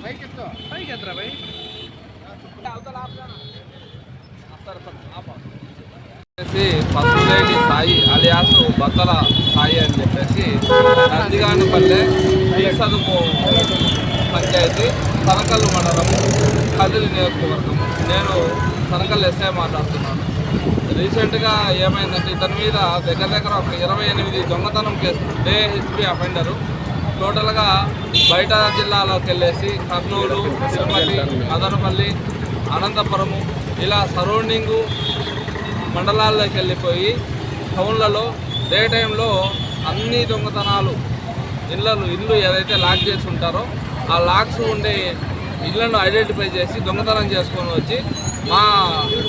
పైకి ఎత్తరా భయ్ పసుపులేటి సాయి అలియాసు బత్తల సాయి అని చెప్పేసి నందిగానిపల్లె సదుపు పంచాయతీ తనకల్లు మండలము కదిరి నియోజకవర్గం. నేను తనకల్లు ఎస్ఐ మాట్లాడుతున్నాను. రీసెంట్గా ఏమైందంటే ఇతని మీద దగ్గర ఒక 28 దొంగతనం కేసు హెచ్పి అఫెండరు. టోటల్గా బయట జిల్లాలోకి వెళ్ళేసి కర్నూలు, తిరుపతి, మదనపల్లి, అనంతపురము ఇలా సరౌండింగు మండలాల్లోకి వెళ్ళిపోయి టౌన్లలో డే టైంలో అన్ని దొంగతనాలు ఇల్లు ఏదైతే లాక్ చేసి ఉంటారో ఆ లాక్స్ ఉండే ఇళ్లను ఐడెంటిఫై చేసి దొంగతనం చేసుకొని వచ్చి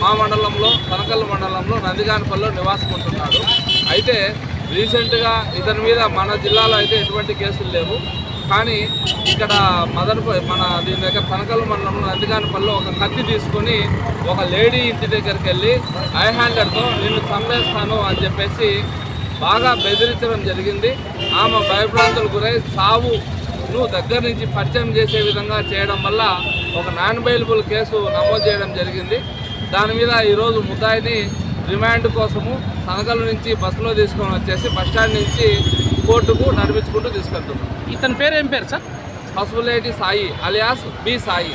మా మండలంలో తనకల్లు మండలంలో నందిగానిపల్లిలో నివాసం ఉంటున్నాడు. అయితే రీసెంట్గా ఇతని మీద మన జిల్లాలో అయితే ఎటువంటి కేసులు లేవు. కానీ ఇక్కడ మన దీని దగ్గర తనకల్లు మండలంలో నందిగానిపల్లిలో ఒక కత్తి తీసుకొని ఒక లేడీ ఇంటి దగ్గరికి వెళ్ళి ఐ హ్యాండర్తో నిన్ను చంపేస్తాను అని చెప్పేసి బాగా బెదిరించడం జరిగింది. ఆమె భయభ్రాంతులకు గురై సావును దగ్గర నుంచి పరిచయం చేసే విధంగా చేయడం వల్ల ఒక నాన్ బెయిలబుల్ కేసు నమోదు చేయడం జరిగింది. దాని మీద ఈరోజు ముద్దాయిని రిమాండ్ కోసము తనకల్లు నుంచి బస్సులో తీసుకొని వచ్చేసి బస్టాండ్ నుంచి కోర్టుకు నడిపించుకుంటూ తీసుకెళ్తున్నాం. ఇతని పేరు ఏం పేరు sir? Pasupuleti Sai alias B Sai.